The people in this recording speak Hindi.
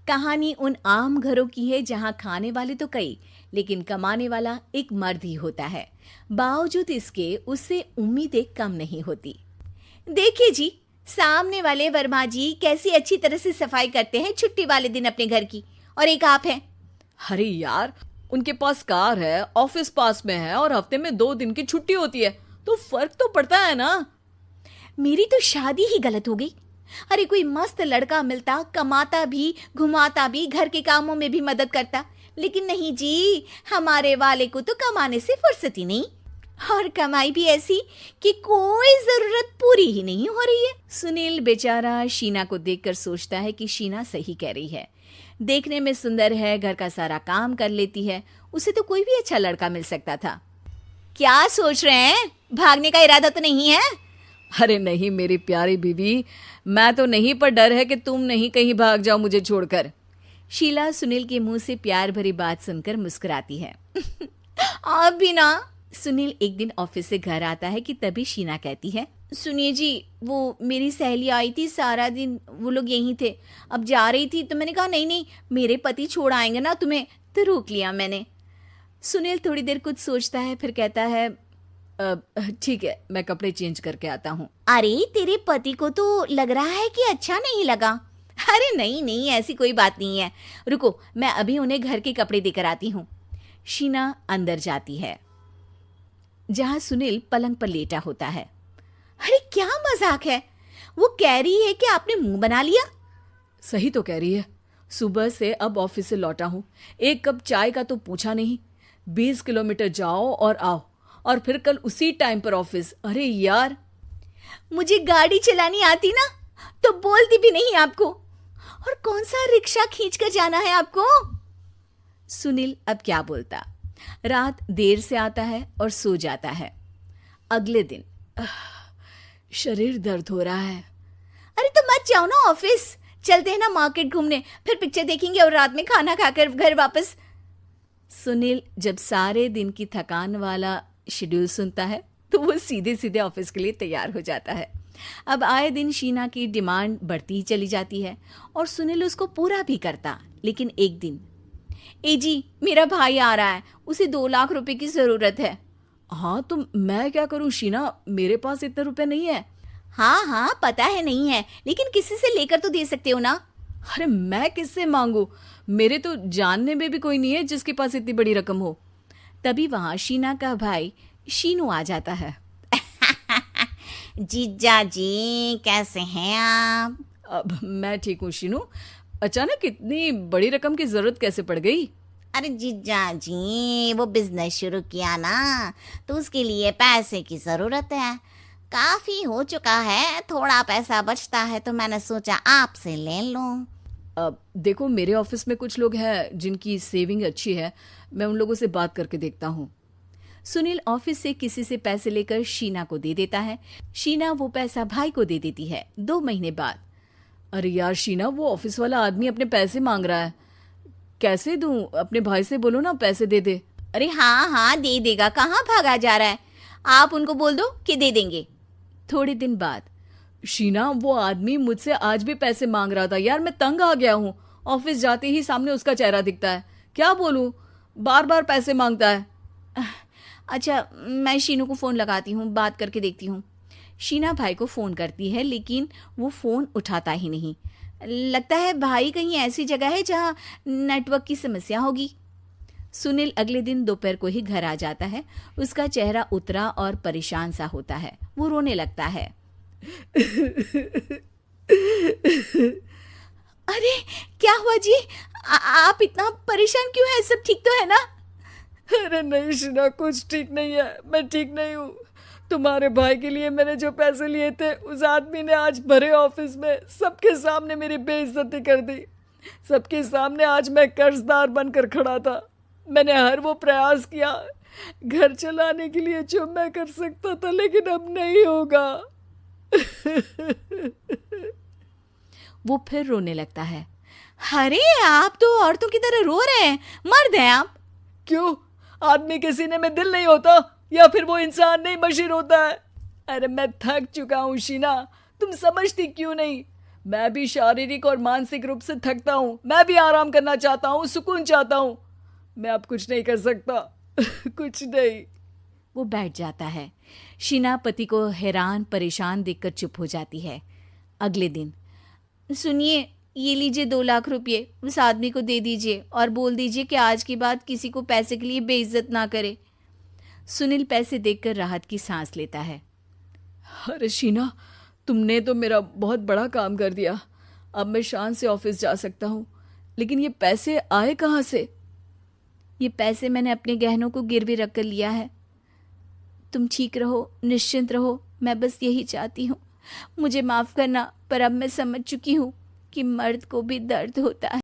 कहानी उन आम घरों की है जहां खाने वाले तो कई, लेकिन कमाने वाला एक मर्द ही होता है। बावजूद इसके उससे उम्मीदें कम नहीं होती। देखिए जी, सामने वाले वर्मा जी कैसी अच्छी तरह से सफाई करते हैं छुट्टी वाले दिन अपने घर की, और एक आप हैं। अरे यार, उनके पास कार है, ऑफिस पास में है और हफ्ते में 2 दिन की छुट्टी होती है, तो फर्क तो पड़ता है ना। मेरी तो शादी ही गलत हो गई। अरे कोई मस्त लड़का मिलता, कमाता भी, घुमाता भी, घर के कामों में भी मदद करता, लेकिन नहीं जी, हमारे वाले को तो कमाने से फुर्सत ही नहीं, और कमाई भी ऐसी कि कोई जरूरत पूरी ही नहीं हो रही है। सुनील बेचारा शीना को देखकर सोचता है कि शीना सही कह रही है। देखने में सुंदर है, घर का सारा काम कर लेती है, उसे तो कोई भी अच्छा लड़का मिल सकता था। क्या सोच रहे हैं? भागने का इरादा तो नहीं है? अरे नहीं मेरी प्यारी बीवी, मैं तो नहीं, पर डर है कि तुम नहीं कहीं भाग जाओ मुझे छोड़कर। शीला सुनील के मुंह से प्यार भरी बात सुनकर मुस्कुराती है। आप भी ना। सुनील एक दिन ऑफिस से घर आता है कि तभी शीना कहती है, सुनिए जी, वो मेरी सहेली आई थी, सारा दिन वो लोग यहीं थे, अब जा रही थी तो मैंने कहा नहीं नहीं, मेरे पति छोड़ आएंगे ना तुम्हें, तो रोक लिया मैंने। सुनील थोड़ी देर कुछ सोचता है, फिर कहता है, ठीक है, मैं कपड़े चेंज करके आता हूँ। अरे तेरे पति को तो लग रहा है कि अच्छा नहीं लगा। अरे नहीं नहीं, ऐसी कोई बात नहीं है, रुको मैं अभी उन्हें घर के कपड़े देकर आती हूँ। शीना अंदर जाती है जहां सुनील पलंग पर लेटा होता है। अरे क्या मजाक है, वो कह रही है कि आपने मुंह बना लिया। सही तो कह रही है, सुबह से अब ऑफिस से लौटा हूँ, एक कप चाय का तो पूछा नहीं, 20 किलोमीटर जाओ और आओ, और फिर कल उसी टाइम पर ऑफिस। अरे यार, मुझे गाड़ी चलानी आती ना तो बोलती भी नहीं आपको, और कौन सा रिक्शा खींच कर जाना है आपको। सुनील अब क्या बोलता। रात देर से आता है और सो जाता है। अगले दिन शरीर दर्द हो रहा है। अरे तो मत जाओ ना ऑफिस, चलते हैं ना मार्केट घूमने, फिर पिक्चर देखेंगे और रात में खाना खाकर घर वापस। सुनील जब सारे दिन की थकान वाला शेड्यूल सुनता है तो वो सीधे सीधे ऑफिस के लिए तैयार हो जाता है। अब आए दिन शीना की डिमांड बढ़ती ही चली जाती है और सुनील उसको पूरा भी करता। लेकिन एक दिन, ए जी मेरा भाई आ रहा है, उसे 2 लाख रुपए की जरूरत है। हाँ तो मैं क्या करूँ शीना, मेरे पास इतने रुपए नहीं है। हाँ हाँ पता है नहीं है, लेकिन किसी से लेकर तो दे सकते हो ना। अरे मैं किससे मांगू, मेरे तो जानने में भी कोई नहीं है जिसके पास इतनी बड़ी रकम हो। तभी वहां शीना का भाई शीनू आ जाता है। जीजा जी कैसे हैं आप? अब मैं ठीक हूँ शीनू, अचानक इतनी बड़ी रकम की जरूरत कैसे पड़ गई? अरे जीजा जी, वो बिजनेस शुरू किया ना, तो उसके लिए पैसे की जरूरत है, काफी हो चुका है, थोड़ा पैसा बचता है तो मैंने सोचा आपसे ले लूं। अब देखो, मेरे ऑफिस में कुछ लोग हैं जिनकी सेविंग अच्छी है, मैं उन लोगों से बात करके देखता हूँ। सुनील ऑफिस से किसी से पैसे लेकर शीना को दे देता है। शीना वो पैसा भाई को दे देती है। 2 महीने बाद, अरे यार शीना, वो ऑफिस वाला आदमी अपने पैसे मांग रहा है, कैसे दूं? अपने भाई से बोलो ना पैसे दे दे। अरे हाँ हाँ दे देगा, कहाँ भागा जा रहा है, आप उनको बोल दो कि दे देंगे। थोड़े दिन बाद, शीना, वो आदमी मुझसे आज भी पैसे मांग रहा था यार, मैं तंग आ गया हूँ, ऑफिस जाते ही सामने उसका चेहरा दिखता है, क्या बोलूं, बार बार पैसे मांगता है। अच्छा मैं शीनू को फ़ोन लगाती हूँ, बात करके देखती हूँ। शीना भाई को फ़ोन करती है लेकिन वो फ़ोन उठाता ही नहीं। लगता है भाई कहीं ऐसी जगह है जहाँ नेटवर्क की समस्या होगी। सुनील अगले दिन दोपहर को ही घर आ जाता है। उसका चेहरा उतरा और परेशान सा होता है। वो रोने लगता है। अरे क्या हुआ जी, आप इतना परेशान क्यों हैं? सब ठीक तो है ना? अरे नहीं शीना, कुछ ठीक नहीं है, मैं ठीक नहीं हूँ। तुम्हारे भाई के लिए मैंने जो पैसे लिए थे, उस आदमी ने आज भरे ऑफिस में सबके सामने मेरी बेइज्जती कर दी। सबके सामने आज मैं कर्जदार बनकर खड़ा था। मैंने हर वो प्रयास किया घर चलाने के लिए जो मैं कर सकता था, लेकिन अब नहीं होगा। वो फिर रोने लगता है। अरे आप तो औरतों की तरह रो रहे हैं, मर्द हैं आप। क्यों, आदमी के सीने में दिल नहीं होता, या फिर वो इंसान नहीं मशीन होता है? अरे मैं थक चुका हूँ शीना, तुम समझती क्यों नहीं? मैं भी शारीरिक और मानसिक रूप से थकता हूँ, मैं भी आराम करना चाहता हूँ, सुकून चाहता हूँ। मैं अब कुछ नहीं कर सकता। कुछ नहीं। वो बैठ जाता है। शीना पति को हैरान परेशान देखकर चुप हो जाती है। अगले दिन, सुनिए, ये लीजिए 2 लाख रुपये, उस आदमी को दे दीजिए और बोल दीजिए कि आज के बाद किसी को पैसे के लिए बेइज्जत ना करे। सुनील पैसे देखकर राहत की सांस लेता है। अरे शीना, तुमने तो मेरा बहुत बड़ा काम कर दिया। अब मैं शान से ऑफिस जा सकता हूँ। लेकिन ये पैसे आए कहाँ से? ये पैसे मैंने अपने गहनों को गिरवी रख कर लिया है। तुम ठीक रहो, निश्चिंत रहो, मैं बस यही चाहती हूँ। मुझे माफ़ करना, पर अब मैं समझ चुकी हूँ कि मर्द को भी दर्द होता है।